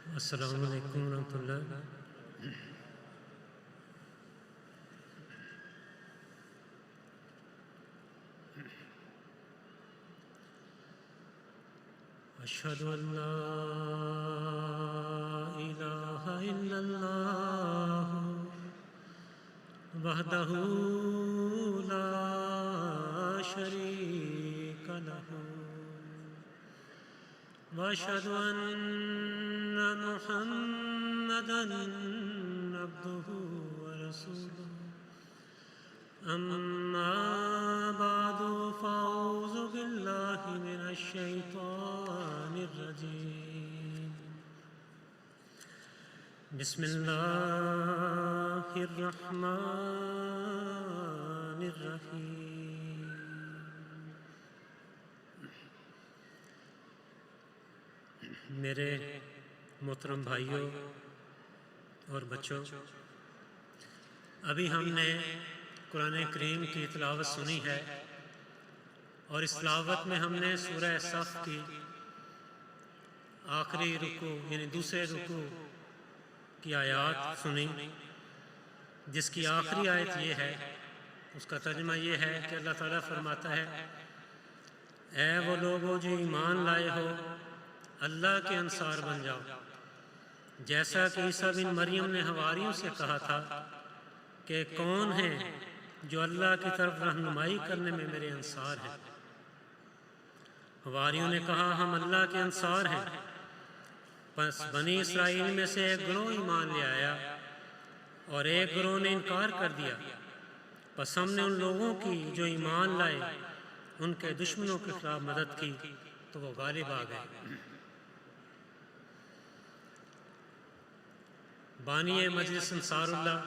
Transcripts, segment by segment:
السلام علیکم ورحمۃ اللہ۔ اشہد ان لا الہ الا اللہ وحدہ لا شریک لہ واشہد ان محمدا عبدہ ورسولہ اما بعد فاعوذ باللہ من الشیطان الرجیم بسم اللہ الرحمن الرحیم۔ میرے محترم بھائیوں اور بچوں، ابھی ہم نے قرآن کریم کی تلاوت سنی ہے اور اس تلاوت میں ہم نے سورہ صف کی آخری رکوع یعنی دوسرے رکوع کی آیات سنی، جس کی آخری آیت یہ ہے، اس کا ترجمہ یہ ہے کہ اللہ تعالیٰ فرماتا ہے، اے وہ لوگو جو ایمان لائے ہو، اللہ کے انصار بن جاؤ، جیسا کہ عیسیٰ بن مریم نے حواریوں سے کہا تھا کہ کون ہے جو اللہ کی طرف رہنمائی کرنے میں میرے انصار ہیں۔ حواریوں نے کہا ہم اللہ کے انصار ہیں۔ پس بنی اسرائیل میں سے ایک گروہ ایمان لے آیا اور ایک گروہ نے انکار کر دیا، پس ہم نے ان لوگوں کی جو ایمان لائے ان کے دشمنوں کے خلاف مدد کی تو وہ غالب آ گئے۔ بانی مجلس انصار اللہ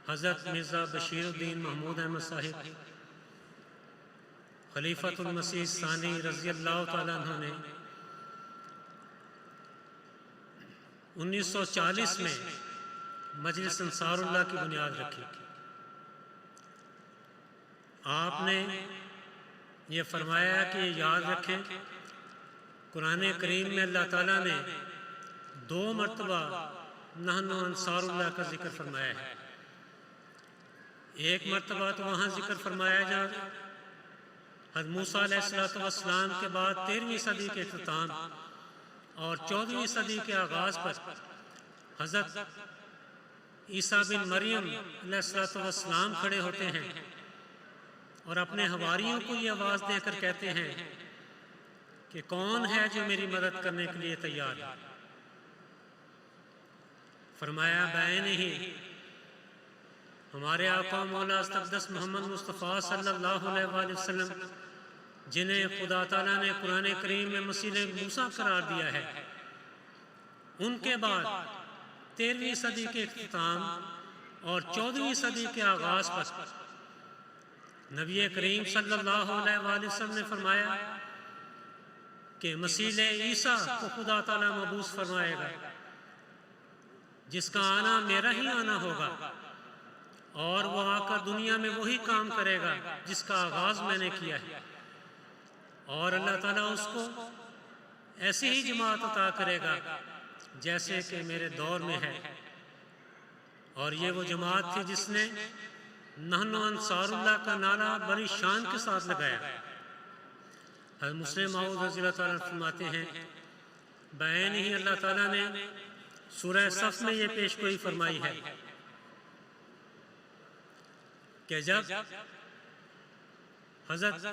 حضرت مرزا بشیر الدین محمود احمد صاحب خلیفۃ المسیح ثانی رضی اللہ تعالیٰ عنہ نے 1940 میں مجلس انصار اللہ کی بنیاد رکھی۔ آپ نے یہ فرمایا کہ یاد رکھیں، قرآن کریم میں اللہ تعالیٰ نے 2 مرتبہ نحن انصار اللہ کا ذکر فرمایا ہے۔ ایک مرتبہ تو وہاں ذکر فرمایا جہاں حضرت موسیٰ علیہ السلام کے بعد 13ویں صدی کے اختتام اور 14ویں صدی کے آغاز پر حضرت عیسیٰ بن مریم علیہ السلام کھڑے ہوتے ہیں اور اپنے حواریوں کو یہ آواز دے کر کہتے ہیں کہ کون ہے جو میری مدد کرنے کے لیے تیار ہے؟ فرمایا بین ہی ہمارے آقا مولا استقدس محمد مصطفیٰ صلی اللہ علیہ وآلہ وسلم، جنہیں خدا تعالیٰ نے قرآن کریم میں مسیح موسیٰ قرار دیا ہے، ان کے بعد 13ویں صدی کے اختتام اور 14ویں صدی کے آغاز پر نبی کریم صلی اللہ علیہ وآلہ وسلم نے فرمایا کہ مسیح عیسیٰ کو خدا تعالیٰ مبعوث فرمائے گا، جس کا آنا میرا ہی آنا ہوگا، اور وہ آ کر دنیا میں وہی کام کرے گا جس کا آغاز میں نے کیا ہے، اور اللہ تعالیٰ اس کو ایسی ہی جماعت عطا کرے گا جیسے کہ میرے دور میں ہے۔ اور یہ وہ جماعت تھی جس نے نحن انصار اللہ کا نعرہ بڑی شان کے ساتھ لگایا۔ حضرت مسلم موعود رضی اللہ تعالیٰ فرماتے ہیں، بین ہی اللہ تعالیٰ نے سورہ صف میں یہ پیش گوئی فرمائی ہے کہ جب حضرت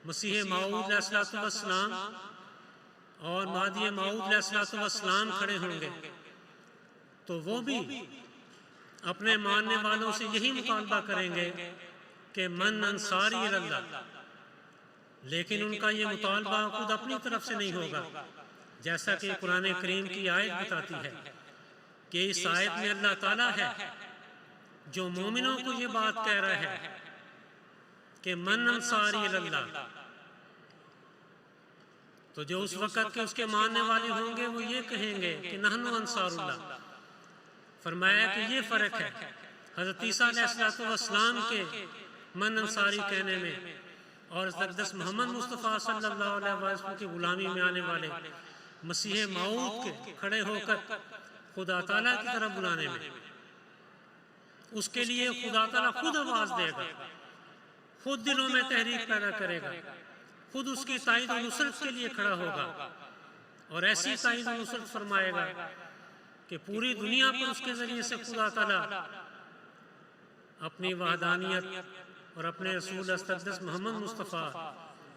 مسیح موعود علیہ السلام اور مہدی موعود علیہ السلام کھڑے ہوں گے تو وہ بھی اپنے ماننے والوں سے یہی مطالبہ کریں گے کہ من انصاری اللہ، لیکن ان کا یہ مطالبہ خود اپنی طرف سے نہیں ہوگا، جیسا کہ قرآن کریم کی آیت بتاتی ہے کہ اس آیت میں اللہ تعالیٰ ہے جو مومنوں کو یہ بات کہہ رہا ہے کہ من انصاری اللہ، تو جو اس وقت کے اس کے ماننے والے ہوں گے وہ یہ کہیں گے کہ نحن انصار اللہ۔ فرمایا کہ یہ فرق ہے حضرت عیسیٰ علیہ السلام کے من انصاری کہنے میں اور حضرت محمد مصطفیٰ صلی اللہ علیہ وسلم کی غلامی میں آنے والے مسیح موعود کے کھڑے ہو کر خدا تعالیٰ کی طرف بلانے میں، اس کے لیے خدا تعالیٰ خود آواز دے گا، خود دلوں میں تحریک پیدا کرے گا، خود اس کی تائید و نصرت کے لیے کھڑا ہوگا، اور ایسی تائید و نصرت فرمائے گا کہ پوری دنیا پر اس کے ذریعے سے خدا تعالیٰ اپنی وحدانیت اور اپنے رسول استقدس محمد مصطفیٰ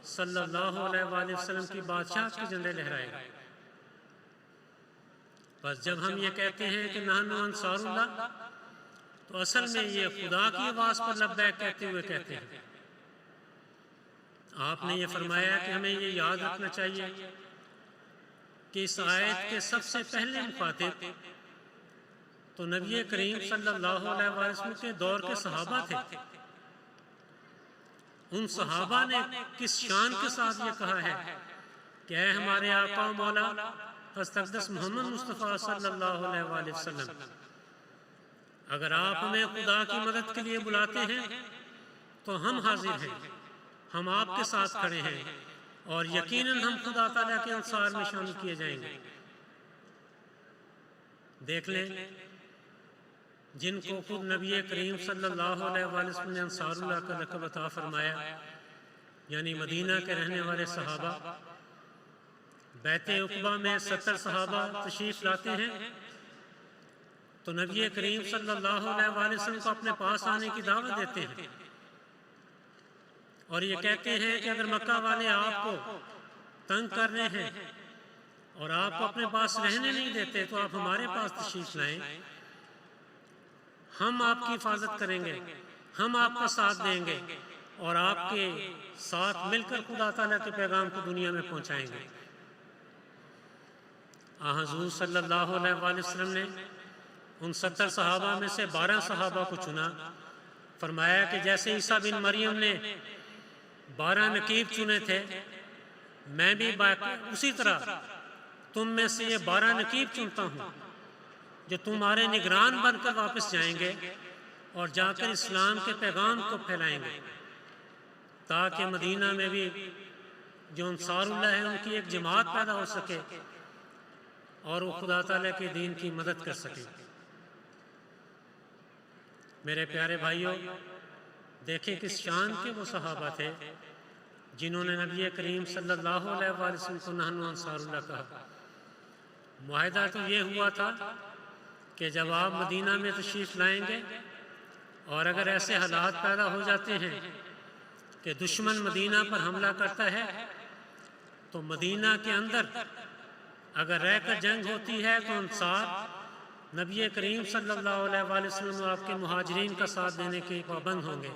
صلی اللہ علیہ وآلہ وسلم کی بادشاہت کے جھنڈے لہرائے گا۔ بس جب ہم یہ کہتے ہیں کہ نحن انصار اللہ، تو اصل میں یہ خدا کی آواز پر لبیک کہتے ہوئے کہتے ہیں۔ آپ نے یہ فرمایا کہ ہمیں یہ یاد رکھنا چاہیے کہ اس آیت کے سب سے پہلے مخاطب تو نبی کریم صلی اللہ علیہ وسلم کے دور کے صحابہ تھے۔ ان صحابہ نے کس شان کے ساتھ یہ کہا ہے کہ اے ہمارے آقا و مولا استقدس محمد مصطفیٰ صلی اللہ علیہ وآلہ وسلم، اگر آپ ہمیں خدا کی مدد کے لیے بلاتے ہیں تو ہم حاضر ہیں، ہم آپ کے ساتھ کھڑے ہیں، اور یقیناً ہم خدا تعالیٰ کے انصار میں شامل کیے جائیں گے۔ دیکھ لیں، جن کو خود نبی کریم صلی اللہ علیہ وآلہ وسلم نے انصار اللہ کا لقب عطا فرمایا، یعنی مدینہ کے رہنے والے صحابہ، بیت عقبہ میں 70 صحابہ تشریف لاتے ہیں تو نبی کریم صلی اللہ علیہ وآلہ وسلم کو اپنے پاس آنے کی دعوت دیتے ہیں، اور یہ کہتے ہیں کہ اگر مکہ والے آپ کو تنگ کر رہے ہیں اور آپ کو اپنے پاس رہنے نہیں دیتے تو آپ ہمارے پاس تشریف لائیں، ہم آپ کی حفاظت کریں گے، ہم آپ کا ساتھ دیں گے، اور آپ کے ساتھ مل کر خدا تعالیٰ کے پیغام کو دنیا میں پہنچائیں گے۔ حضور صلی اللہ علیہ وآلہ وسلم نے ان 70 صحابہ میں سے 12 صحابہ کو چنا، فرمایا کہ جیسے عیسیٰ بن مریم نے 12 نقیب چنے تھے، میں بھی اسی طرح تم میں سے یہ 12 نقیب چنتا ہوں جو تمہارے نگران بن کر واپس جائیں گے اور جا کر اسلام کے پیغام کو پھیلائیں گے، تاکہ مدینہ میں بھی جو انصار اللہ ہے ان کی ایک جماعت پیدا ہو سکے اور وہ خدا تعالیٰ کے دین کی مدد کر سکے۔ میرے پیارے بھائیوں، دیکھیں کس شان کے وہ صحابہ تھے جنہوں نے نبی کریم صلی اللہ علیہ وآلہ وسلم کو نحن انصار اللہ کہا۔ معاہدہ تو یہ ہوا تھا کہ جب آپ مدینہ میں تشریف لائیں گے اور اگر ایسے حالات پیدا ہو جاتے ہیں کہ دشمن مدینہ پر حملہ کرتا ہے تو مدینہ کے اندر اگر رہ کر جنگ ہوتی ہے تو انصار نبی کریم صلی اللہ علیہ وآلہ وسلم اور آپ کے مہاجرین کا ساتھ دینے کے پابند ہوں گے،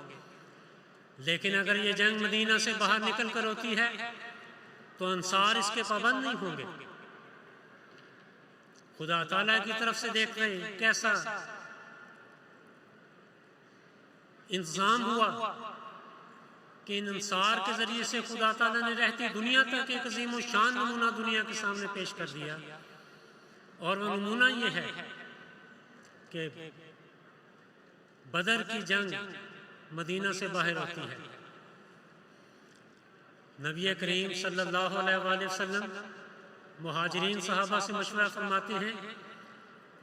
لیکن اگر یہ جنگ مدینہ سے باہر نکل کر ہوتی ہے تو انصار اس کے پابند نہیں ہوں گے۔ خدا تعالیٰ کی طرف سے دیکھ رہے ہیں کیسا انتظام ہوا کہ ان انصار کے ذریعے سے خدا تعالیٰ نے رہتی دنیا تک ایک عظیم و شان نمونہ دنیا کے سامنے پیش کر دیا، اور وہ نمونہ یہ ہے کہ بدر کی جنگ مدینہ سے باہر ہوتی ہے۔ نبی کریم صلی اللہ علیہ وآلہ وسلم مہاجرین صحابہ سے مشورہ فرماتے ہیں،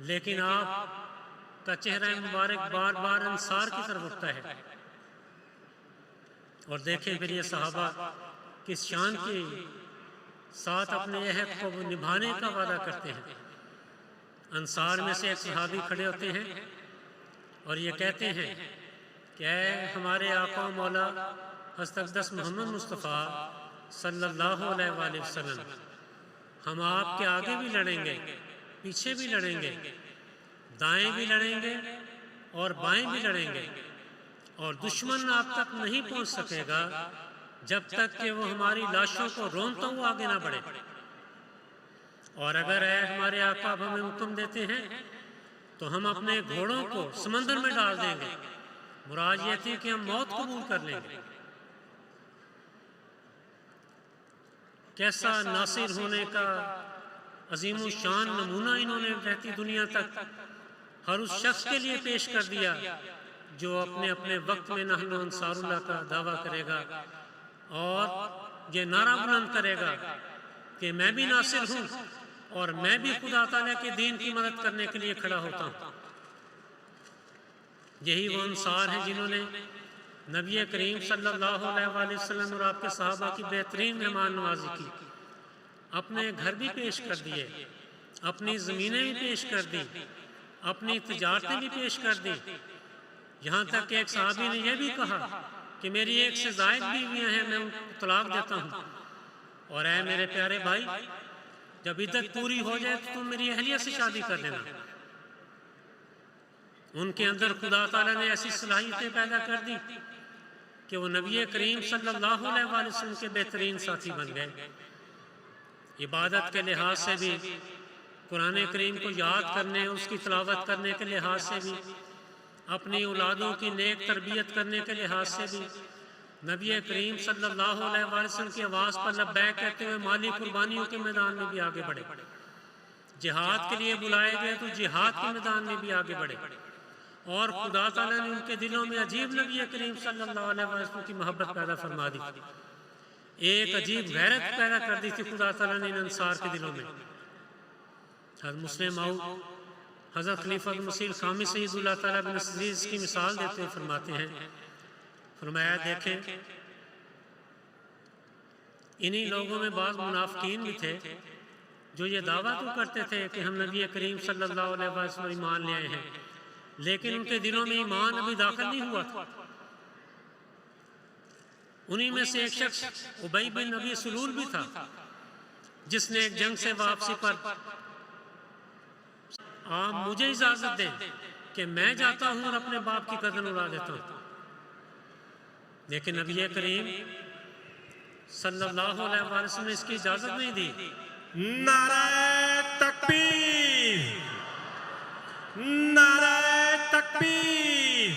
لیکن آپ کا چہرہ مبارک بار بار انصار کی طرف اٹھتا ہے، اور دیکھیں پھر یہ صحابہ کس شان کے ساتھ اپنے عہد کو نبھانے کا وعدہ کرتے ہیں۔ انصار میں سے ایک صحابی کھڑے ہوتے ہیں اور یہ کہتے ہیں کہ اے ہمارے آقا و مولا استقدس محمد مصطفیٰ صلی اللہ علیہ وآلہ وسلم، ہم آپ کے آگے بھی لڑیں گے، پیچھے بھی لڑیں گے، دائیں بھی لڑیں گے اور بائیں بھی لڑیں گے، اور دشمن آپ تک نہیں پہنچ سکے گا جب تک کہ وہ ہماری لاشوں کو رونتا ہوا آگے نہ بڑھے۔ اور اگر اے ہمارے آقا اب ہمیں حکم دیتے ہیں تو ہم اپنے گھوڑوں کو سمندر میں ڈال دیں گے، مراد یہ تھی کہ ہم موت قبول کر لیں گے۔ کیسا ناصر ہونے کا عظیم الشان نمونہ انہوں نے رہتی دنیا تک ہر اس شخص کے لیے پیش کر دیا جو اپنے اپنے وقت میں نحن انصار اللہ کا دعویٰ کرے گا اور یہ نعرہ بلند کرے گا کہ میں بھی ناصر ہوں اور میں بھی خدا تعالیٰ کے دین کی مدد کرنے کے لیے کھڑا ہوتا ہوں۔ یہی وہ انصار ہیں جنہوں نے نبی کریم صلی اللہ علیہ وآلہ وسلم اور آپ کے صحابہ کی بہترین مہمان نوازی کی، اپنے گھر بھی پیش کر دیے، اپنی زمینیں بھی پیش کر دی، اپنی تجارتیں بھی پیش کر دی، یہاں تک کہ ایک صحابی نے یہ بھی کہا کہ میری ایک سے زائد بیویاں ہیں، میں ان کو طلاق دیتا ہوں، اور اے میرے پیارے بھائی جب عدت پوری ہو جائے تو تم میری اہلیہ سے شادی کر لینا۔ ان کے اندر خدا تعالیٰ نے ایسی صلاحیتیں پیدا کر دی کہ وہ نبی کریم صلی اللہ علیہ وآلہ وسلم کے بہترین ساتھی بن گئے۔ عبادت کے لحاظ سے بھی، قرآن کریم کو یاد کرنے، اس کی تلاوت کرنے کے لحاظ سے بھی، اپنی اولادوں کی نیک تربیت کرنے کے لحاظ سے بھی، نبی کریم صلی اللہ علیہ وآلہ وسلم کی آواز پر لبیک کہتے ہوئے مالی قربانیوں کے میدان میں بھی آگے بڑھے، جہاد کے لیے بلائے گئے تو جہاد کے میدان میں بھی آگے بڑھے، اور خدا تعالیٰ نے ان کے دلوں میں عجیب نبی کریم صلی اللہ علیہ وسلم کی محبت پیدا فرما دی، ایک عجیب غیرت پیدا کر دی تھی خدا تعالیٰ نے ان انصار کے دلوں میں۔ حضرت مسلم موعود حضرت خلیفہ المسیح الخامس سید اللہ تعالیٰ بن عزیز کی مثال دیتے ہوئے فرماتے ہیں، فرمایا دیکھیں انہی لوگوں میں بعض منافقین بھی تھے جو یہ دعویٰ تو کرتے تھے کہ ہم نبی کریم صلی اللہ علیہ وسلم ایمان لے آئے ہیں، لیکن ان کے دلوں میں ایمان ابھی داخل نہیں ہوا تھا۔ انہی میں سے ایک شخص ابی بن ابی سلول بھی تھا جس نے ایک جنگ سے واپسی پر آپ مجھے اجازت دیں کہ میں جاتا ہوں اور اپنے باپ کی گردن اڑا دیتا ہوں، لیکن نبی کریم صلی اللہ علیہ وآلہ وسلم نے اس کی اجازت نہیں دی۔ نعرہ تکبیر، نعرہ تکبیر،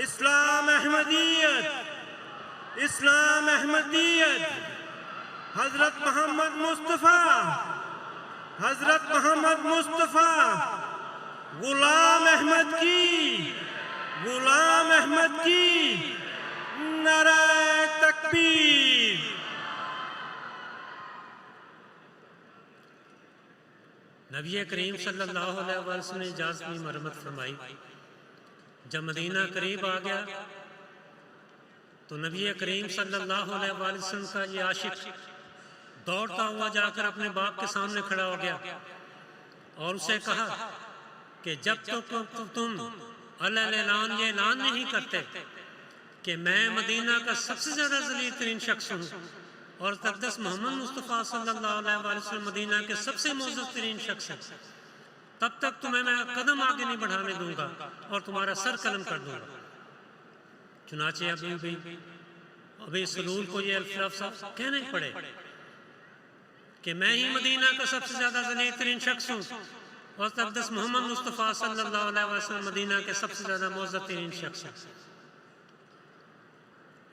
اسلام احمدیت، اسلام احمدیت، حضرت محمد مصطفیٰ، حضرت محمد مصطفیٰ، غلام احمد کی، غلام احمد کی، نعرہ تکبیر۔ نبی کریم صلی اللہ علیہ وسلم نے اجازت میں مرمت فرمائی۔ جب مدینہ قریب آ گیا تو نبی کریم صلی اللہ علیہ وسلم کا یہ عاشق دوڑتا ہوا جا کر اپنے باپ کے سامنے کھڑا ہو گیا اور اسے کہا کہ جب تک تم اعلان یہ اعلان نہیں کرتے کہ میں مدینہ کا سب سے زیادہ ذلیل ترین شخص ہوں اور تقدس محمد مصطفیٰ صلی اللہ علیہ وسلم مدینہ کے سب سے معزز ترین شخص ہیں، تب تک تمہیں میں قدم آگے نہیں بڑھانے دوں گا اور تمہارا سر قلم کر دوں گا۔ چنانچہ ابی سلول کو یہ لفظ کہنے پڑے کہ میں ہی مدینہ کا سب سے زیادہ ذلیل ترین شخص ہوں اور تقدس محمد مصطفیٰ صلی اللہ علیہ وسلم مدینہ کے سب سے زیادہ معزز ترین شخص ہیں۔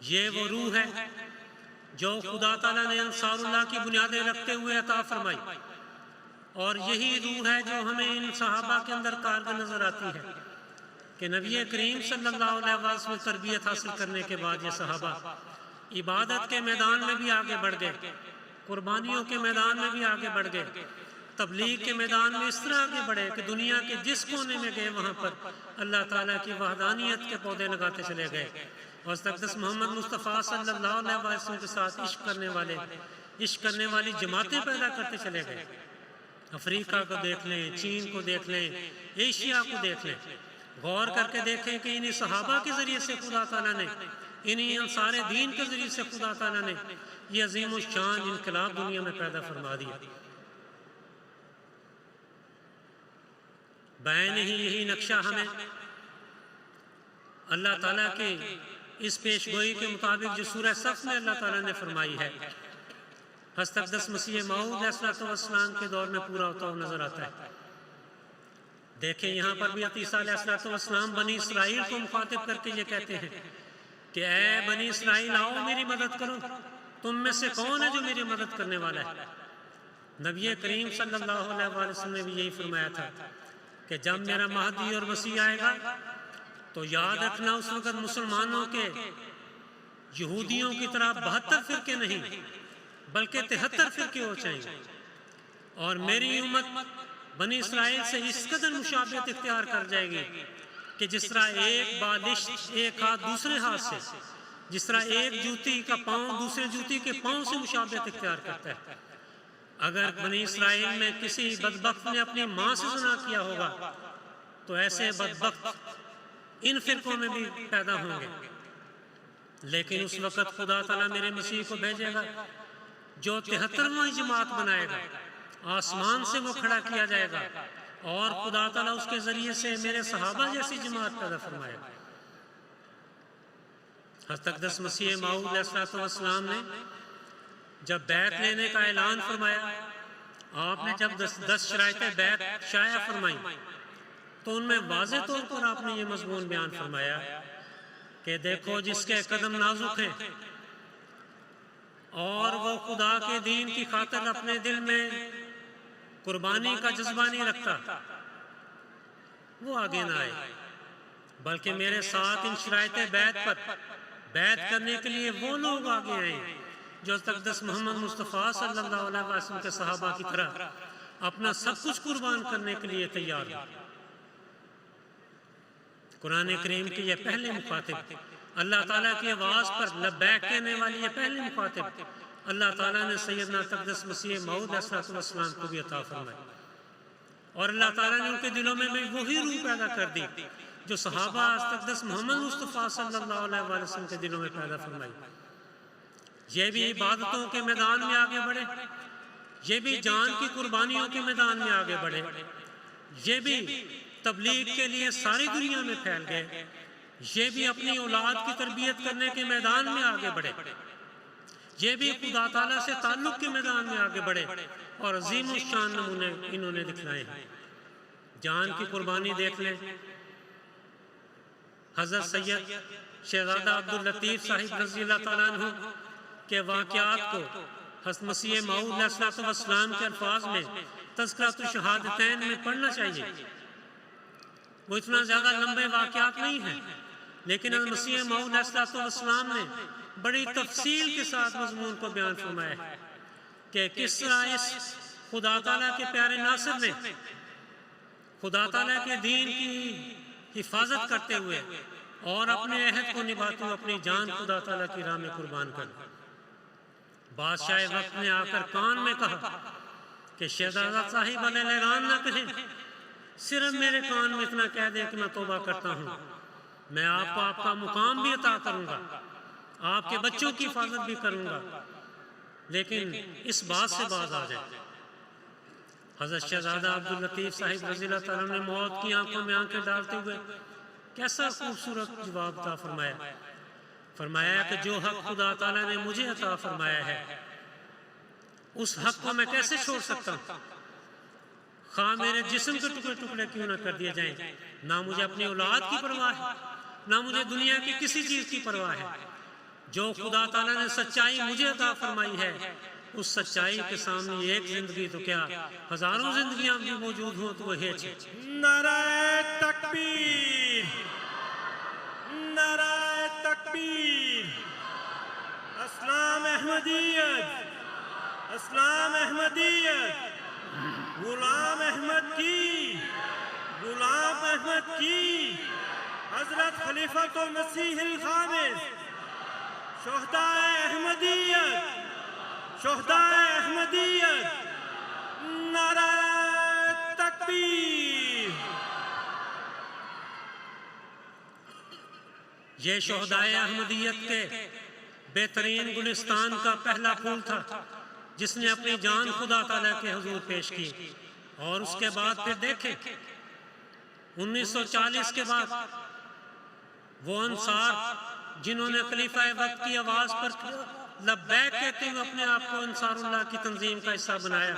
یہ وہ روح ہے جو خدا تعالیٰ نے انصار اللہ کی بنیادیں رکھتے ہوئے عطا فرمائی، اور یہی روح ہے جو ہمیں ان صحابہ کے اندر کارگر نظر آتی ہے کہ نبی کریم صلی اللہ علیہ وسلم تربیت حاصل کرنے کے بعد یہ صحابہ عبادت کے میدان میں بھی آگے بڑھ گئے، قربانیوں کے میدان میں بھی آگے بڑھ گئے، تبلیغ کے میدان میں اس طرح آگے بڑھے کہ دنیا کے جس کونے میں گئے وہاں پر اللہ تعالیٰ کی وحدانیت کے پودے لگاتے چلے گئے، اور تقدس محمد مصطفیٰ صلی اللہ علیہ وسلم کے ساتھ عشق کرنے والی جماعتیں پیدا کرتے چلے گئے۔ افریقہ کو دیکھ لیں، چین کو دیکھ لیں، ایشیا کو دیکھ لیں، غور کر کے دیکھیں کہ انہی صحابہ کے ذریعے سے خدا تعالیٰ نے، انہی انصار دین کے ذریعے سے خدا تعالیٰ نے یہ عظیم الشان انقلاب دنیا میں پیدا فرما دیا۔ بین ہی یہی نقشہ ہمیں اللہ تعالیٰ کے اس پیش گوئی کے مطابق جو سورہ صف میں اللہ تعالیٰ نے فرمائی ہے حضرت اقدس مسیح موعود علیہ السلام کے دور میں پورا ہوتا ہوا نظر آتا ہے۔ دیکھیں یہاں پر بھی عیسیٰ علیہ السلام بنی اسرائیل کو مخاطب کر کے یہ کہتے ہیں کہ اے بنی اسرائیل آؤ میری مدد کرو، تم میں سے کون ہے جو میری مدد کرنے والا ہے؟ نبی کریم صلی اللہ علیہ وسلم نے بھی یہی فرمایا تھا کہ جب میرا مہدی اور مسیح آئے گا تو یاد رکھنا اس وقت مسلمانوں کے یہودیوں کی طرح 72 فرقے نہیں بلکہ 73 فرقے ہو جائیں گے، اور میری امت بنی اسرائیل سے اس قدر مشابہت اختیار کر جائے گی کہ جس طرح ایک بالشت ایک ہاتھ دوسرے ہاتھ سے، جس طرح ایک جوتی کا پاؤں دوسرے جوتی کے پاؤں سے مشابہت اختیار کرتا ہے، اگر بنی اسرائیل میں کسی بدبخت نے اپنی ماں سے زنا کیا ہوگا تو ایسے بدبخت ان فرقوں میں بھی پیدا ہوں گے، لیکن اس وقت خدا تعالیٰ میرے مسیح کو بھیجے گا جو 73واں جماعت بنائے گا، آسمان سے وہ کھڑا کیا جائے گا اور خدا تعالیٰ اس کے ذریعے سے میرے صحابہ جیسی جماعت پیدا فرمائے گا۔ حضرت اقدس مسیح موعود علیہ السلام نے جب بیعت لینے کا اعلان فرمایا، آپ نے جب 10 شرائط بیعت شائع فرمائی تو ان میں واضح طور پر آپ نے یہ مضمون بیان فرمایا کہ دیکھو جس کے قدم نازک ہیں اور وہ خدا کے دین کی خاطر اپنے دل میں قربانی کا جذبہ نہیں رکھتا، وہ آگے نہ آئے، بلکہ میرے ساتھ ان شرائط بیعت پر بیعت کرنے کے لیے وہ لوگ آگے آئیں جو اقدس محمد مصطفیٰ صلی اللہ علیہ وسلم کے صحابہ کی طرح اپنا سب کچھ قربان کرنے کے لیے تیار ہوں۔ قرآن کریم کے یہ پہلے مخاطب، اللہ تعالیٰ کی آواز پر لبیک کہنے والی یہ پہلے مخاطب اللہ تعالیٰ نے سیدنا اقدس مسیح موعود علیہ السلام کو بھی عطا فرمائی، اور اللہ تعالیٰ نے ان کے دلوں میں بھی وہی روح پیدا کر دی جو صحابہ اقدس محمد مصطفیٰ صلی اللہ علیہ وسلم کے دلوں میں پیدا فرمائی۔ یہ بھی عبادتوں کے میدان میں آگے بڑھے، یہ بھی جان کی قربانیوں کے میدان میں آگے بڑھے، یہ بھی تبلیغ کے لیے ساری دنیا میں پھیل گئے، یہ بھی اپنی اولاد کی تربیت کرنے کے میدان میں آگے بڑھے، یہ بھی خدا تعالیٰ سے تعلق کے میدان میں آگے بڑھے، اور عظیم الشان نمونے انہوں نے دکھلائے ہیں۔ جان کی قربانی دیکھ لیں، حضرت سید شہزادہ عبداللطیف صاحب رضی اللہ تعالیٰ عنہ کے واقعات کو حضرت مسیح موعود علیہ السلام کے الفاظ میں تذکرۃ الشہادتین میں پڑھنا چاہیے۔ وہ اتنا زیادہ لمبے واقعات نہیں ہیں، لیکن حضرت مسیح موعود علیہ السلام نے بڑی تفصیل کے ساتھ مضمون کو بیان فرمایا ہے کہ کس طرح اس خدا تعالیٰ کے پیارے ناصر نے خدا تعالیٰ کے دین کی حفاظت کرتے ہوئے اور اپنے عہد کو نبھاتے ہوئے اپنی جان خدا تعالیٰ کی راہ میں قربان کر دی۔ بادشاہ وقت نے آ کر کان میں کہا کہ شہزادہ صاحب علیہ اعلان نہ کہیں، صرف میرے کان میں اتنا کہہ دے کہ میں توبہ کرتا ہوں، میں آپ کو آپ کا مقام بھی عطا کروں گا، آپ کے بچوں کی حفاظت بھی کروں گا، لیکن اس بات سے باز آ جائے۔ حضرت شہزادہ عبداللطیف صاحب رضی اللہ تعالیٰ نے موت کی آنکھوں میں آنکھیں ڈالتے ہوئے کیسا خوبصورت جواب عطا فرمایا، فرمایا کہ جو حق خدا تعالیٰ نے مجھے عطا فرمایا ہے اس حق کو میں کیسے چھوڑ سکتا ہوں، خواہ میرے جسم کے ٹکڑے ٹکڑے کیوں نہ کر دیے جائیں، نہ مجھے اپنی اولاد کی پرواہ ہے، نہ مجھے دنیا کی کسی چیز کی پرواہ ہے، جو خدا تعالیٰ نے سچائی مجھے عطا فرمائی ہے اس سچائی کے سامنے ایک زندگی تو کیا ہزاروں زندگیاں بھی موجود ہوں تو وہ ہیچ ہے۔ نعرہ تکبیر، نعرہ تکبیر، اسلام احمدیت، اسلام احمدیت، غلام احمد کی، غلام احمد کی، حضرت خلیفۃ المسیح الخامس، شہداء احمدیت، شہداء احمدیت، نعرہ تکبیر۔ یہ شہداء احمدیت کے بہترین گلستان کا پہلا پھول تھا جس نے اپنی جان خدا تعالیٰ کے حضور پیش کی، اور اس کے بعد پھر دیکھیں 1940 کے بعد وہ انصار جنہوں نے خلیفہ وقت کی آواز پر لبیک کہتے ہوئے اپنے آپ کو انصار اللہ کی تنظیم کا حصہ بنایا،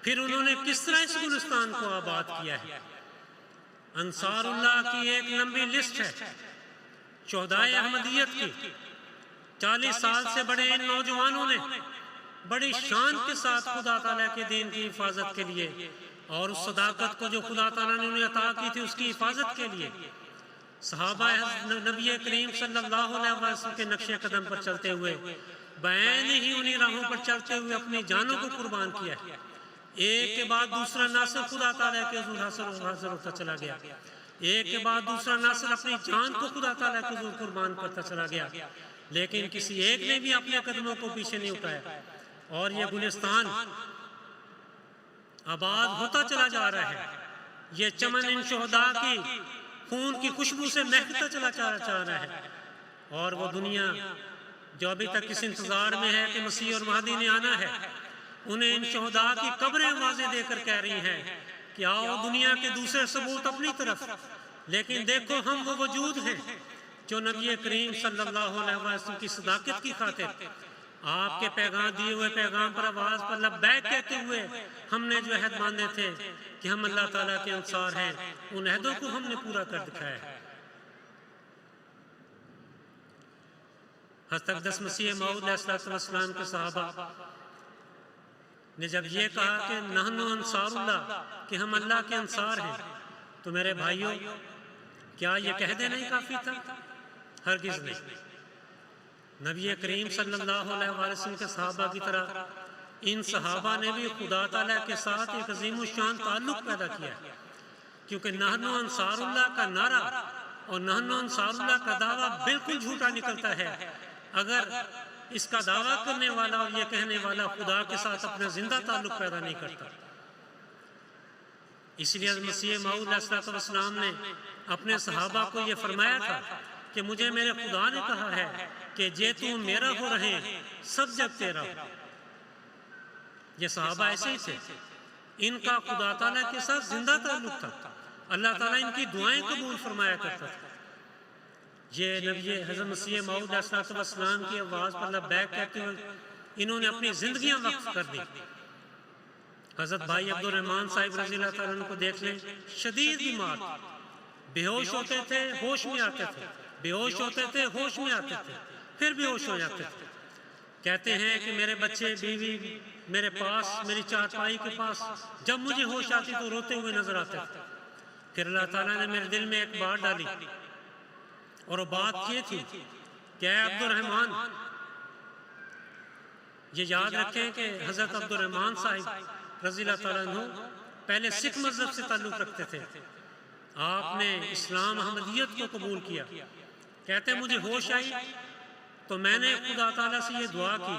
پھر انہوں نے کس طرح اس گلستان کو آباد کیا ہے۔ انصار اللہ کی ایک لمبی لسٹ ہے، شہداء احمدیت کی۔ 40 سال سے بڑے ان نوجوانوں نے بڑی شان کے ساتھ خدا تعالیٰ کے دین کی حفاظت کے لیے اور اس صداقت کو جو خدا تعالیٰ نے انہیں عطا کی تھی اس کی حفاظت کے لیے صحابہ نبی کریم صلی اللہ علیہ وسلم کے نقش قدم پر چلتے ہوئے بعین ہی انہی راہوں پر چلتے ہوئے اپنی جانوں کو قربان کیا ہے۔ ایک کے بعد دوسرا ناصر خدا تعالیٰ کے حضور حاضر ہوتا چلا گیا، ایک کے بعد دوسرا ناصر اپنی جان کو خدا تعالیٰ کے حضور قربان کرتا چلا گیا، لیکن کسی ایک نے بھی اپنے قدموں کو پیچھے نہیں اٹھایا، اور یہ گلستان آباد ہوتا چلا جا رہا ہے، یہ چمن ان شہداء کی خون کی خوشبو سے مہکتا چلا جا رہا ہے، اور وہ دنیا جو ابھی تک اس انتظار میں ہے کہ مسیح اور مہدی نے آنا ہے، انہیں ان شہداء کی قبریں آوازیں دے کر کہہ رہی ہیں کہ آؤ دنیا کے دوسرے ثبوت اپنی طرف، لیکن دیکھو ہم وہ وجود ہیں جو نبی کریم صلی اللہ علیہ وسلم کی صداقت کی خاطر آپ کے پیغام دیے ہوئے پیغام پر آواز پر لبیک کہتے ہوئے ہم نے جو عہد باندھے تھے کہ ہم اللہ تعالیٰ کے انصار ہیں، ان عہدوں کو ہم نے پورا کر دکھایا ہے۔ حضرت اقدس مسیح موعود علیہ السلام کے صحابہ نے جب یہ کہا کہ نحن انصار اللہ، کہ ہم اللہ کے انصار ہیں، تو میرے بھائیوں کیا یہ کہہ دینا ہی کافی تھا؟ ہرگز نہیں۔ نبی کریم صلی اللہ علیہ وسلم کے صحابہ کی طرح ان صحابہ نے بھی خدا تعالیٰ کے ساتھ ایک عظیم الشان تعلق پیدا کیا ہے، کیونکہ نحن انصار اللہ کا نعرہ اور نحن انصار اللہ کا دعویٰ بالکل جھوٹا نکلتا ہے اگر اس کا دعویٰ کرنے والا اور یہ کہنے والا خدا کے ساتھ اپنا زندہ تعلق پیدا نہیں کرتا۔ اس لیے مسیح موعود علیہ السلام نے اپنے صحابہ کو یہ فرمایا تھا کہ مجھے میرے خدا نے کہا ہے کہ جے تو میرا ہو رہے سب جگ تیرا ہو۔ یہ صحابہ ایسے ہی تھے، ان کا خدا تعالیٰ کے ساتھ زندہ تعلق تھا، اللہ تعالیٰ ان کی دعائیں قبول فرمایا کرتا تھا۔ یہ نبی حضرت مسیح موعود علیہ السلام کی آواز پر لبیک کہتے ہوئے انہوں نے اپنی زندگیاں وقف کر دی۔ حضرت بھائی عبد الرحمن صاحب رضی اللہ تعالیٰ عنہ کو دیکھ لیں، شدید بیمار، بے ہوش ہوتے تھے ہوش میں آتے تھے، بے ہوش ہوتے تھے ہوش میں آتے تھے، پھر بے ہوش ہو جاتے تھے۔ کہتے ہیں کہ میرے بچے بیوی میرے پاس میری چارپائی کے پاس جب مجھے ہوش آتی تو روتے ہوئے نظر آتے تھے۔ پھر اللہ تعالیٰ نے میرے دل میں ایک بات ڈالی، اور وہ بات یہ تھی کہ اے عبد الرحمن، یہ یاد رکھیں کہ حضرت عبد الرحمن صاحب رضی اللہ تعالیٰ عنہ پہلے سکھ مذہب سے تعلق رکھتے تھے، آپ نے اسلام احمدیت کو قبول کیا۔ کہتے مجھے ہوش آئی تو میں نے خدا تعالیٰ سے یہ دعا کی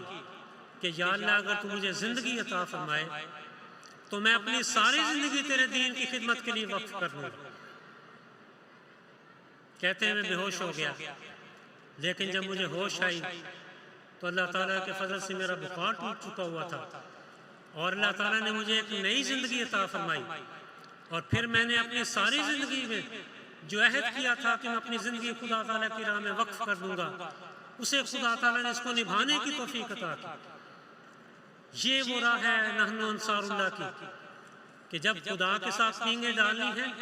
کہ یا اللہ اگر تو مجھے زندگی عطا فرمائے تو میں اپنی ساری زندگی تیرے دین کی خدمت کے لیے وقف کر دوں۔ کہتے ہیں میں بے ہوش ہو گیا، لیکن جب مجھے ہوش آئی تو اللہ تعالیٰ کے فضل سے میرا بخار ٹوٹ چکا ہوا تھا، اور اللہ تعالیٰ نے مجھے ایک نئی زندگی عطا فرمائی، اور پھر میں نے اپنی ساری زندگی میں جو عہد کیا تھا کہ میں اپنی زندگی خدا تعالیٰ کی راہ میں وقف کر دوں گا، اسے خدا تعالیٰ نے اس کو نبھانے کی توفیق عطا کی۔ یہ وہ راہ ہے نحن انصار اللہ کی، کہ جب خدا کے ساتھ پینگیں ڈالنی ہیں،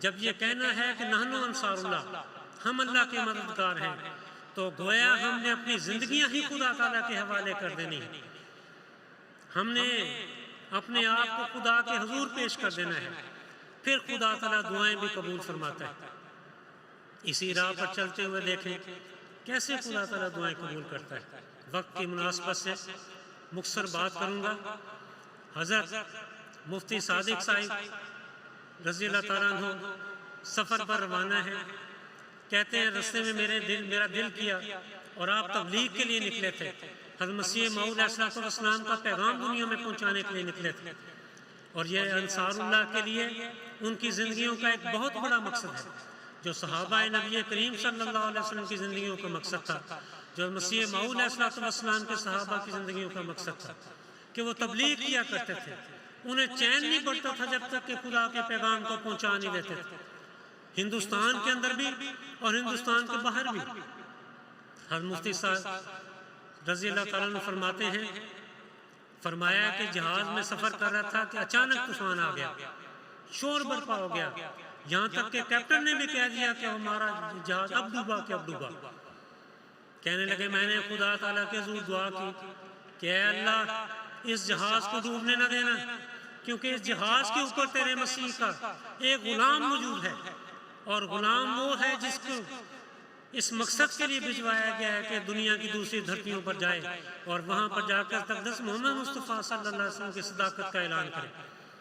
جب یہ کہنا ہے کہ نحن انصار اللہ، ہم اللہ کے مددگار ہیں، تو گویا ہم نے اپنی زندگیاں ہی خدا تعالیٰ کے حوالے کر دینی ہے، ہم نے اپنے آپ کو خدا کے حضور پیش کر دینا ہے، پھر خدا تعالیٰ دعائیں بھی قبول فرماتا ہے۔ اسی راہ پر چلتے ہوئے دیکھیں کیسے خدا تعالیٰ دعائیں قبول کرتا ہے۔ وقت کی مناسبت سے مختصر بات کروں گا۔ حضرت مفتی صادق صاحب رضی اللہ تعالیٰ عنہ سفر پر روانہ ہے، کہتے ہیں رستے میں میرا دل کیا اور آپ تبلیغ کے لیے نکلے تھے، حضرت مسیح موعود علیہ السلام کا پیغام دنیا میں پہنچانے کے لیے نکلے تھے، اور یہ انصار اللہ کے لیے ان کی زندگیوں کا ایک بہت بڑا مقصد ہے، جو صحابہ نبی کریم صلی اللہ علیہ وسلم کی زندگیوں کا مقصد تھا، جو مسیح موعود علیہ السلام کے صحابہ کی زندگیوں کا مقصد تھا، کہ وہ تبلیغ کیا کرتے تھے، انہیں چین نہیں پڑتا تھا جب تک کہ خدا کے پیغام کو پہنچا نہیں دیتے تھے، ہندوستان کے اندر بھی اور ہندوستان کے باہر بھی۔ حضرت مفتی صاحب رضی اللہ تعالیٰ عنہ فرماتے ہیں، فرمایا کہ جہاز میں سفر کر رہا تھا کہ اچانک طوفان آ گیا، شور برپا ہو گیا، یہاں تک کہ کیپٹن نے بھی کہہ دیا کہ ہمارا جہاز اب ڈوبا کہ اب ڈوبا۔ کہنے لگے میں نے خدا تعالیٰ کے حضور دعا کی کہ اے اللہ اس جہاز کو ڈوبنے نہ دینا، کیونکہ اس جہاز کے اوپر تیرے مسیح کا ایک غلام موجود ہے، اور غلام وہ ہے جس کو اس مقصد کے لیے بھجوایا گیا ہے کہ دنیا کی دوسری دھرتیوں پر جائے اور وہاں پر جا کر تقدس محمد مصطفیٰ صلی اللہ علیہ وسلم کی صداقت کا اعلان کرے۔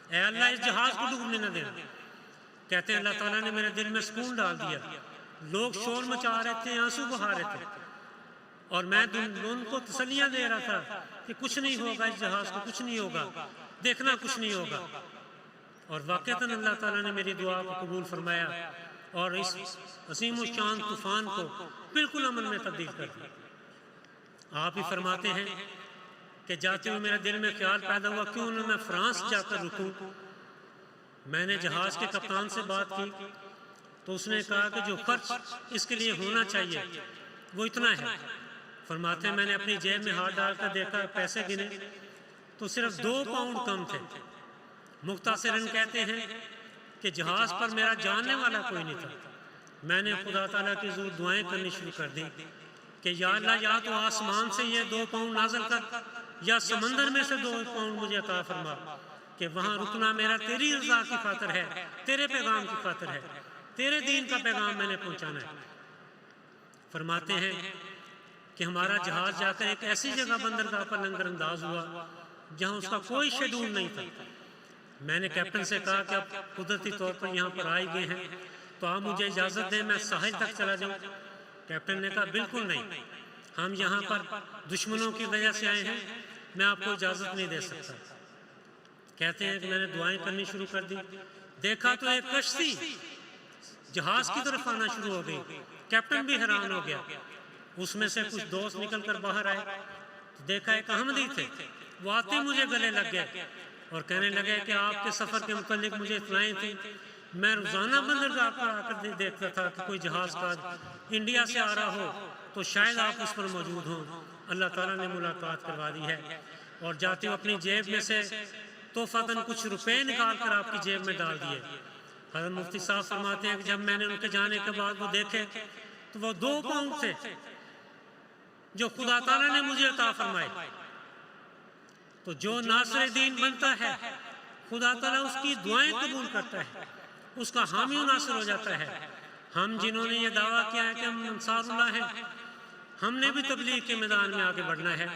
اے اللہ اس جہاز کو ڈوبنے نہ دینا۔ کہتے ہیں اللہ تعالیٰ نے میرے دل میں سکون ڈال دیا، لوگ شور مچا رہے تھے، آنسو بہا رہے تھے، اور میں ان کو تسلیاں دے رہا تھا کہ کچھ نہیں ہوگا، اس جہاز کو کچھ نہیں ہوگا، دیکھنا کچھ نہیں ہوگا۔ اور واقعتاً اللہ تعالیٰ نے میری دعا کو قبول فرمایا اور اس عظیم الشان طوفان کو بالکل امن میں تبدیل کر دیا۔ آپ ہی فرماتے ہیں کہ جاتے ہوئے میرے دل میں خیال پیدا ہوا کیوں نہ میں فرانس جا کر رکوں۔ میں نے جہاز کے کپتان سے بات کی تو اس نے کہا کہ جو خرچ اس کے لیے ہونا چاہیے وہ اتنا ہے۔ فرماتے ہیں میں نے اپنی جیب میں ہاتھ ڈال کر دیکھا، پیسے گنے تو صرف 2 پاؤنڈ کم تھے۔ مختصراً کہتے ہیں کہ جہاز پر میرا جاننے والا کوئی نہیں تھا۔ میں نے خدا تعالیٰ کی حضور دعائیں کرنی شروع کر دی کہ یا اللہ یا تو آسمان سے یہ 2 پاؤنڈ نازل کر یا سمندر میں سے 2 پاؤنڈ مجھے عطا فرما کہ وہاں رکنا میرا تیری رضا کی خاطر ہے، تیرے پیغام کی خاطر ہے، تیرے دین کا پیغام میں نے پہنچانا ہے۔ فرماتے ہیں کہ ہمارا جہاز جا کر ایک ایسی جگہ بندرگاہ پر لنگر انداز ہوا جہاں اس کا کوئی شیڈول نہیں تھا۔ میں نے کیپٹن سے کہا کہ اب قدرتی طور پر یہاں پر آئے گئے ہیں تو آپ مجھے اجازت دیں میں ساحل تک چلا جاؤں۔ کیپٹن نے کہا بالکل نہیں، ہم یہاں پر دشمنوں کی وجہ سے آئے ہیں، میں آپ کو اجازت نہیں دے سکتا۔ کہتے ہیں کہ میں نے دعائیں کرنی شروع کر دی، دیکھا تو ایک کشتی جہاز کی طرف آنا شروع ہو گئی۔ کیپٹن بھی حیران ہو گیا۔ اس میں سے کچھ دوست نکل کر باہر آئے تو دیکھا ایک احمدی تھے، وہ آتے مجھے گلے لگ گئے اور کہنے لگے کہ آپ کے سفر کے متعلق مجھے اطلاعیں تھیں، میں روزانہ بندرگاہ پر آ کر دیکھتا تھا کہ کوئی جہاز کا انڈیا سے آ رہا ہو تو شاید آپ اس پر موجود ہوں۔ اللہ تعالیٰ نے ملاقات کروا دی ہے۔ اور جاتے ہوئے اپنی جیب میں سے تحفۃً کچھ روپے نکال کر آپ کی جیب میں ڈال دیے۔ حضرت مفتی صاحب فرماتے ہیں کہ جب میں نے ان کے جانے کے بعد وہ دیکھے تو وہ 2 پاؤنڈ تھے جو خدا تعالیٰ نے مجھے عطا فرمائے۔ تو جو ناصر دین بنتا ہے خدا تعالیٰ اس کی دعائیں قبول کرتا ہے، اس کا حامی و ناصر ہو جاتا ہے۔ ہم جنہوں نے یہ دعویٰ کیا ہے کہ ہم انصار اللہ ہیں، ہم نے بھی تبلیغ کے میدان میں آگے بڑھنا ہے۔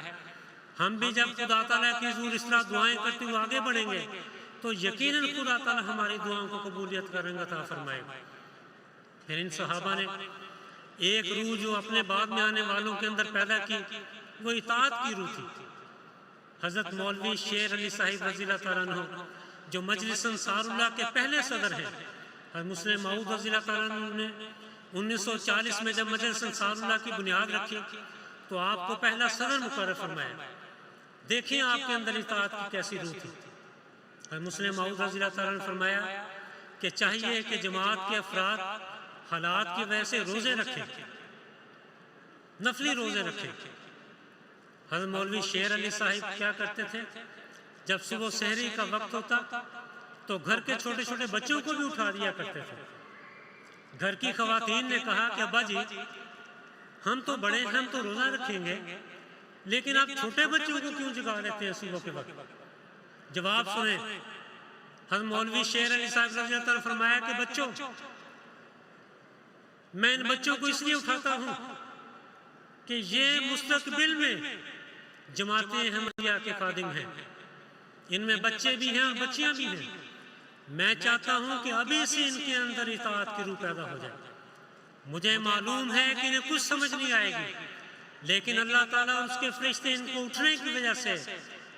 ہم بھی جب خدا تعالیٰ کی حضور اس طرح دعائیں کرتے ہوئے آگے بڑھیں گے تو یقیناً خدا تعالیٰ ہماری دعاؤں کو قبولیت کا رنگ عطا فرمائے گا۔ پھر ان صحابہ نے ایک روح جو اپنے بعد میں آنے والوں کے اندر پیدا کی، وہ اطاعت کی روح تھی۔ حضرت مولوی شیر علی صاحب رضی اللہ تعالیٰ عنہ جو مجلس انصار اللہ کے پہلے صدر ہیں، حضرت مسلم موعود رضی اللہ تعالیٰ عنہ نے 1940 میں جب مجلس انصار اللہ کی بنیاد رکھی تو آپ کو پہلا صدر مقرر فرمایا۔ دیکھیں آپ کے اندر اطاعت کی کیسی روح تھی۔ حضرت مسلم موعود رضی اللہ تعالیٰ نے فرمایا کہ چاہیے کہ جماعت کے افراد حالات کی وجہ سے روزے رکھیں، نفلی روزے رکھیں۔ حضرت مولوی شیر علی صاحب کیا کرتے تھے، جب صبح سحری کا وقت ہوتا تو گھر کے چھوٹے چھوٹے بچوں کو بھی اٹھا دیا کرتے تھے۔ گھر کی خواتین نے کہا کہ ابا جی ہم تو بڑے ہیں، ہم تو روزہ رکھیں گے، لیکن آپ چھوٹے بچوں کو کیوں جگا لیتے ہیں صبح کے وقت؟ جواب سنیں۔ حضرت مولوی شیر علی صاحب رضی اللہ تعالیٰ فرمایا کہ بچوں، میں ان بچوں کو اس لیے اٹھاتا ہوں کہ یہ مستقبل میں جماعت احمدیہ کے خادم ہیں، ان میں بچے بھی ہیں اور بچیاں بھی ہیں۔ میں چاہتا ہوں کہ ابھی سے ان کے اندر اطاعت کی روح پیدا ہو جائے۔ مجھے معلوم ہے کہ انہیں کچھ سمجھ نہیں آئے گی، لیکن اللہ تعالیٰ اور اس کے فرشتے ان کو اٹھنے کی وجہ سے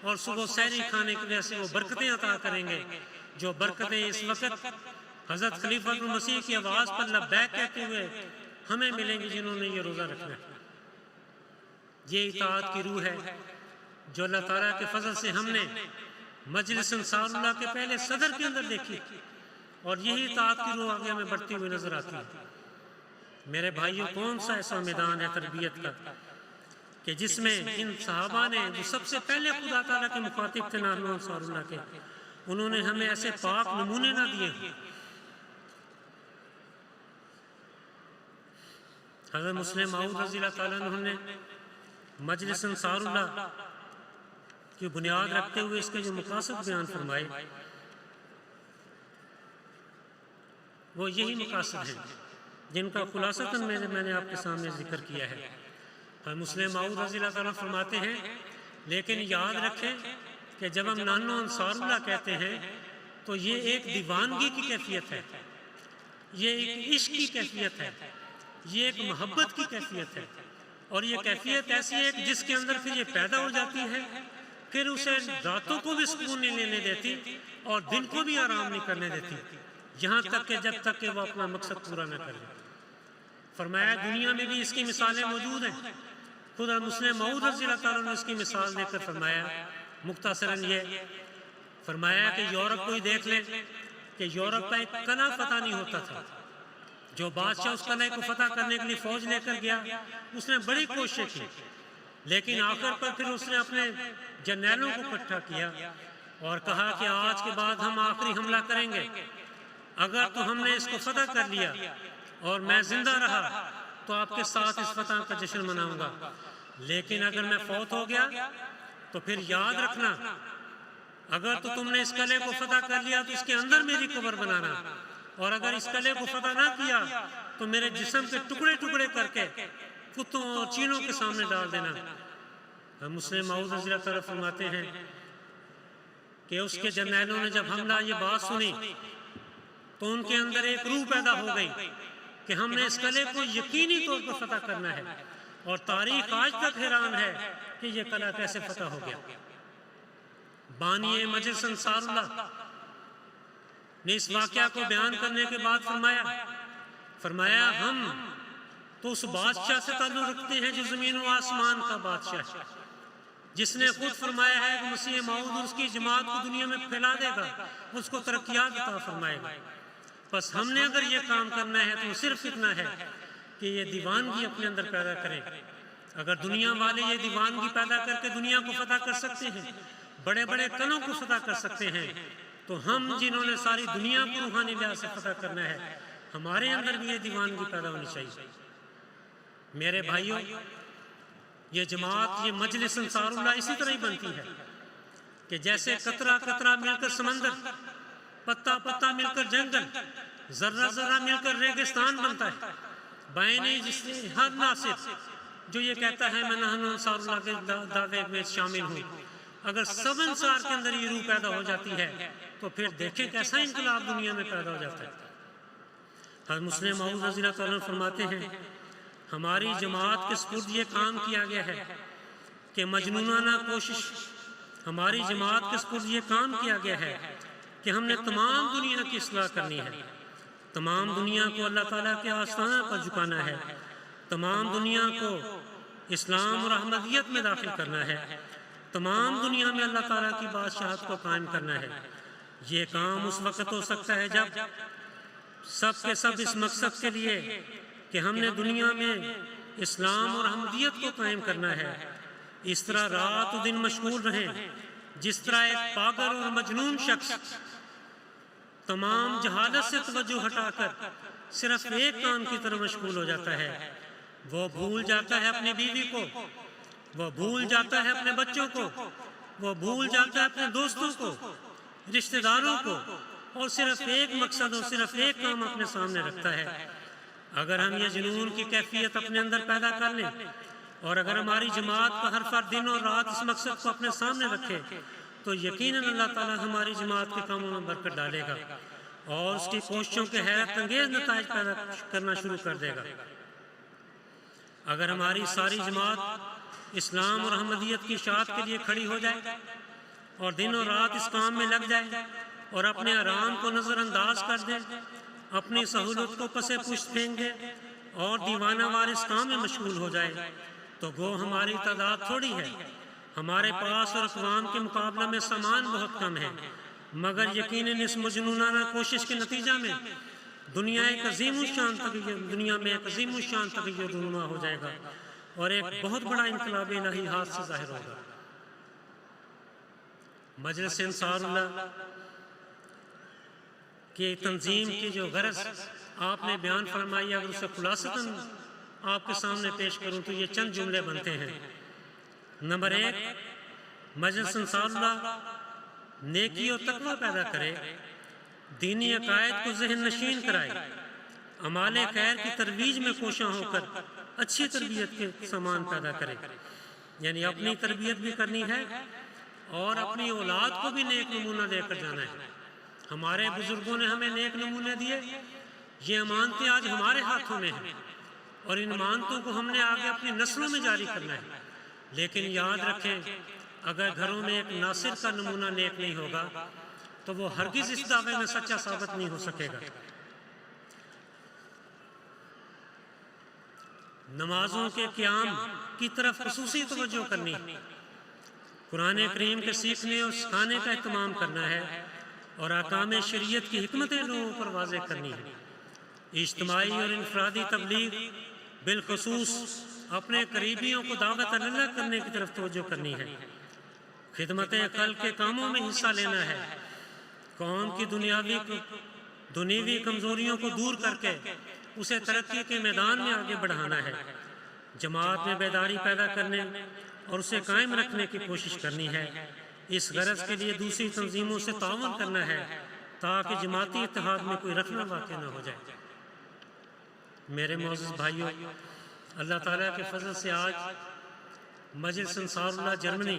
اور صبح سحری کھانے کی وجہ سے وہ برکتیں عطا کریں گے، جو برکتیں اس وقت حضرت خلیفہ المسیح کی آواز پر لبیک کہتے ہوئے ہمیں ملیں گی جنہوں نے یہ روزہ رکھنا ہے۔ یہ اطاعت کی روح ہے جو اللہ تعالیٰ کے فضل سے ہم نے مجلس انصار اللہ کے پہلے صدر کے اندر دیکھی، اور یہی اطاعت کی روح آگے ہمیں بڑھتی ہوئی نظر آتی ہے۔ میرے بھائیوں، کون سا ایسا میدان ہے تربیت کا کہ جس میں ان صحابہ نے جو سب سے پہلے خدا تعالیٰ کے مخاطب تھے نارمہ انصار اللہ کے، انہوں نے ہمیں ایسے پاک نمونے نہ دیے۔ حضرت مسلم موعود رضی اللہ تعالیٰ عنہ نے مجلس انصار اللہ کی بنیاد رکھتے ہوئے اس کے جو مقاصد بیان فرمائے وہ یہی مقاصد ہیں جن کا خلاصتاً میں نے آپ کے سامنے ذکر کیا ہے۔ مسلم معود رضی اللہ تعالیٰ فرماتے ہیں لیکن یاد رکھیں کہ جب ہم نانو انصار اللہ کہتے ہیں تو یہ ایک دیوانگی کی کیفیت ہے، یہ ایک عشق کی کیفیت ہے، یہ ایک محبت کی کیفیت ہے، اور یہ کیفیت ایسی ہے کہ جس کے اندر پھر یہ پیدا ہو جاتی ہے، پھر اسے راتوں کو بھی سکون نہیں لینے دیتی اور دن کو بھی آرام نہیں کرنے دیتی، یہاں تک کہ جب تک کہ وہ اپنا مقصد پورا نہ کرے۔ فرمایا دنیا میں بھی اس کی مثالیں موجود ہیں، خدا مسلم معود رضی اللہ تعالیٰ نے اس کی مثال دے کر فرمایا مختصراً یہ فرمایا کہ یورپ کو ہی دیکھ لیں کہ یورپ کا ایک قلعہ فتح نہیں ہوتا تھا، جو بادشاہ اس قلعے کو فتح کرنے کے لیے فوج لے کر گیا اس نے بڑی کوششیں کی، لیکن آخر پر پھر اس نے اپنے جرنیلوں کو اکٹھا کیا اور کہا کہ آج کے بعد ہم آخری حملہ کریں گے، اگر تو ہم نے اس کو فتح کر لیا اور میں زندہ رہا تو آپ کے ساتھ اس فتح کا جشن مناؤں گا، لیکن اگر میں فوت ہو گیا تو پھر یاد رکھنا اگر تو تم نے اس قلعے کو فتح کر لیا تو اس کے اندر میری قبر بنانا، اور اگر اس قلعے کو فتح نہ کیا تو میرے جسم کے ٹکڑے ٹکڑے کر کے کتوں اور چیلوں کے سامنے ڈال دینا۔ مسلم معود رضی اللہ تعالیٰ فرماتے ہیں کہ اس کے جرنیلوں نے جب حملہ یہ بات سنی تو ان کے اندر ایک روح پیدا ہو گئی کہ ہم نے اس قلعے کو یقینی طور پر فتح کرنا ہے، اور تاریخ آج تک حیران ہے کہ یہ قلعہ کیسے فتح ہو گیا۔ بانی مجلس انصار اللہ نے اس واقعہ کو بیان کرنے کے بعد فرمایا ہم تو اس بادشاہ سے تعلق رکھتے ہیں جو زمین و آسمان کا بادشاہ ہے، جس نے خود فرمایا ہے کہ مسیح موعود اس کی جماعت کو دنیا میں پھیلا دے گا، اس کو ترقیات عطا فرمائے گا۔ بس ہم نے اگر یہ کام کرنا ہے تو صرف اتنا ہے کہ یہ دیوانگی اپنے اندر پیدا کریں۔ اگر دنیا والے یہ دیوانگی پیدا کر کے دنیا کو فتح کر سکتے ہیں، بڑے بڑے قلعوں کو فتح کر سکتے ہیں، تو ہم جنہوں نے ساری دنیا کو روحانی لحاظ سے فتح کرنا ہے، ہمارے اندر بھی یہ دیوانگی پیدا ہونی چاہیے۔ میرے بھائیوں، یہ جماعت، یہ مجلس انصار اللہ اسی طرح ہی بنتی ہے کہ جیسے قطرہ قطرہ مل کر سمندر، پتا پتا مل کر جنگل، ذرہ ذرہ مل کر ریگستان بنتا ہے، بائنی جس نے ہر ناصر جو یہ کہتا ہے میں نحن انصار اللہ کے دعوے میں شامل ہوں، اگر سب انصار کے اندر یہ روح پیدا ہو جاتی ہے تو پھر دیکھیں کیسا انقلاب دنیا میں پیدا ہو جاتا ہے۔ حضرت مسلم معود رضی اللہ تعالیٰ فرماتے ہیں ہماری جماعت کے سپرد یہ کام کیا گیا ہے کہ مجنونانہ کوشش، ہماری جماعت کے سپرد یہ کام کیا گیا ہے کہ ہم نے تمام دنیا کی اصلاح کرنی ہے، تمام دنیا کو اللہ تعالیٰ کے آستانہ پر جھکانا ہے، تمام دنیا کو اسلام اور احمدیت میں داخل کرنا ہے، تمام دنیا میں اللہ تعالیٰ کی بادشاہت کو قائم کرنا ہے۔ یہ کام اس وقت ہو سکتا ہے جب سب کے سب اس مقصد کے لیے کہ ہم نے دنیا میں اسلام اور احمدیت کو قائم کرنا ہے، اس طرح رات و دن مشغول رہیں، جس طرح ایک پاگل اور مجنون شخص تمام جہالت سے توجہ ہٹا کر صرف ایک کام کی طرف مشغول ہو جاتا ہے، وہ بھول جاتا ہے اپنی بیوی کو، وہ بھول جاتا ہے اپنے بچوں کو، وہ بھول جاتا ہے اپنے دوستوں کو، رشتہ داروں کو، اور صرف ایک مقصد اور صرف ایک کام اپنے سامنے رکھتا ہے۔ اگر ہم یہ جنون کی کیفیت اپنے اندر پیدا کر لیں اور اگر ہماری جماعت کا ہر فرد دن اور رات اس مقصد کو اپنے سامنے رکھے تو یقیناً اللہ تعالیٰ ہماری جماعت کے کاموں میں برکت ڈالے گا اور اس کی کوششوں کے حیرت انگیز نتائج پیدا کرنا شروع کر دے گا۔ اگر ہماری ساری جماعت اسلام اور احمدیت کی اشاعت کے لیے کھڑی ہو جائے اور دن اور رات اس کام میں لگ جائے اور اپنے آرام کو نظر انداز کر دے، اپنی سہولت کو پسے پشت پھینک دے اور دیوانہ وار اس کام میں مشغول ہو جائے تو گو ہماری تعداد تھوڑی ہے، ہمارے پاس اور اقوام کے مقابلہ میں سامان بہت کم ہے، مگر یقیناً اس مجنونانہ کوشش کے نتیجہ میں دنیا میں ایک عظیم الشان تغیر رونما ہو جائے گا اور ایک بہت بڑا انقلاب الہی ہاتھ سے ظاہر ہوگا۔ مجلس انصار اللہ کی تنظیم کی جو غرض آپ نے بیان فرمائی، اگر اسے خلاصتاً آپ کے سامنے پیش کروں تو یہ چند جملے بنتے ہیں۔ نمبر 1، مجلس انصار اللہ نیکی اور تقوی پیدا کرے، دینی عقائد کو ذہن نشین کرائے، اعمال خیر کی ترویج میں کوشاں ہو کر اچھی تربیت کے سامان پیدا کریں، یعنی اپنی تربیت بھی کرنی ہے اور اپنی اولاد کو بھی نیک نمونہ دے کر جانا ہے۔ ہمارے بزرگوں نے ہمیں نیک نمونے دیے، یہ امانتیں آج ہمارے ہاتھوں میں ہیں اور ان امانتوں کو ہم نے آگے اپنی نسلوں میں جاری کرنا ہے۔ لیکن یاد رکھیں، اگر گھروں میں ایک ناصر کا نمونہ نیک نہیں ہوگا تو وہ ہرگز اس دعوے میں سچا ثابت نہیں ہو سکے گا۔ نمازوں کے قیام کی طرف خصوصی توجہ کرنی، قرآن کریم کے سیکھنے اور سکھانے کا اہتمام کرنا ہے اور احکام شریعت کی حکمتیں لوگوں پر واضح کرنی ہے۔ اجتماعی اور انفرادی تبلیغ، بالخصوص اپنے قریبیوں کو دعوت اللہ کرنے کی طرف توجہ کرنی ہے۔ خدمت خلق کے کاموں میں حصہ لینا ہے، قوم کی دنیاوی کمزوریوں کو دور کر کے اسے ترقی کے میدان میں آگے بڑھانا ہے۔ جماعت میں بیداری پیدا کرنے اور اسے قائم رکھنے کی کوشش کرنی ہے۔ اس غرض کے لیے دوسری تنظیموں سے تعاون کرنا ہے تاکہ جماعتی اتحاد میں کوئی رخنہ واقع نہ ہو جائے۔ میرے معزز بھائیوں، اللہ تعالیٰ کے فضل سے آج مجلس انصار اللہ جرمنی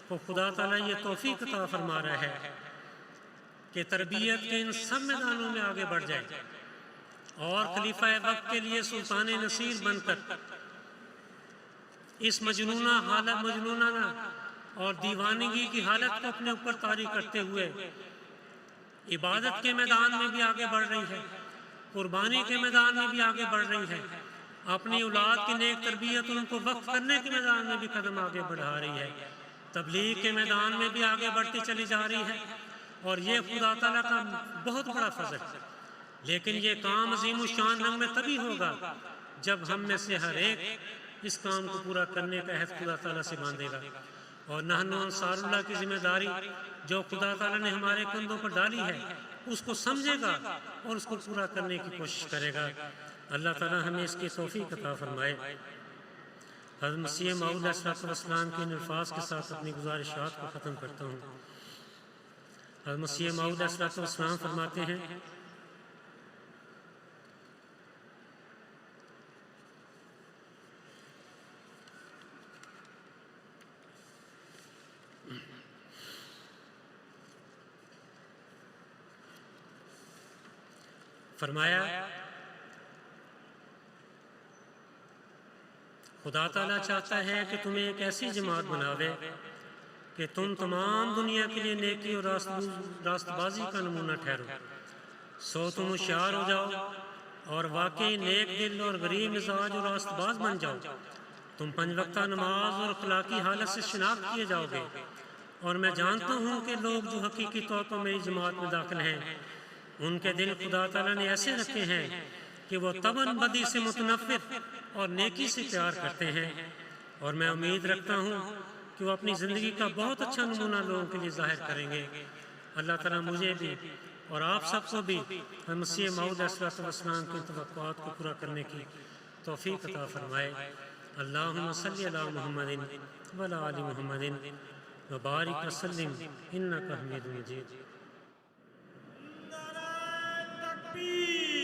کو خدا تعالیٰ یہ توفیق عطا فرما رہا ہے کہ تربیت کے ان سب میدانوں میں آگے بڑھ جائے اور خلیفہ وقت کے لیے سلطان نصیر بن کر اس مجنونہ اور دیوانگی کی حالت کو اپنے اوپر طاری کرتے ہوئے عبادت کے میدان میں بھی آگے بڑھ رہی ہے، قربانی کے میدان میں بھی آگے بڑھ رہی ہے، اپنی اولاد کی نیک تربیت ان کو وقف کرنے کے میدان میں بھی قدم آگے بڑھا رہی ہے، تبلیغ کے میدان میں بھی آگے بڑھتی چلی جا رہی ہے، اور یہ خدا تعالیٰ کا بہت بڑا فضل ہے۔ لیکن یہ کام عظیم الشان رنگ میں تبھی ہوگا جب ہم میں سے ہر ایک اس کام کو پورا کرنے کا عہد خدا تعالیٰ سے باندھے گا، اور نحن انصار اللہ کی ذمہ داری جو خدا تعالیٰ نے ہمارے کندھوں پر ڈالی ہے اس کو سمجھے گا اور اس کو پورا کرنے کی کوشش کرے گا۔ اللہ تعالیٰ ہمیں اس کی توفیق عطا فرمائے۔ حضرت مسیح موعود علیہ السلام کے الفاظ کے ساتھ اپنی گزارشات کو ختم کرتا ہوں۔ حضرت مسیح موعود علیہ السلام فرماتے ہیں، فرمایا خدا تعالیٰ چاہتا ہے کہ تمہیں ایک ایسی جماعت بناوے کہ تم تمام دنیا کے لیے نیکی اور راست بازی کا نمونہ ٹھہرو، سو تم ہوشیار ہو جاؤ اور واقعی نیک دل اور غریب مزاج اور راست باز بن جاؤ۔ تم 5 وقتہ نماز اور اخلاقی حالت سے شناخت کیے جاؤ گے، اور میں جانتا ہوں کہ لوگ جو حقیقی طور پر میری جماعت میں داخل ہیں ان کے دل خدا تعالیٰ نے ایسے رکھے ہیں کہ وہ طبعاً بدی سے متنفر اور نیکی سے پیار کرتے ہیں، اور میں امید رکھتا ہوں کہ وہ اپنی زندگی کا بہت اچھا نمونہ لوگوں کے لیے ظاہر کریں گے۔ اللہ تعالیٰ مجھے بھی اور آپ سب کو بھی مسیح موعود علیہ السلام کی توقعات کو پورا کرنے کی توفیق عطا فرمائے۔ اللہم صلی علی محمد وعلی آل محمد وبارک وسلم انک حمید مجید۔ تکبیر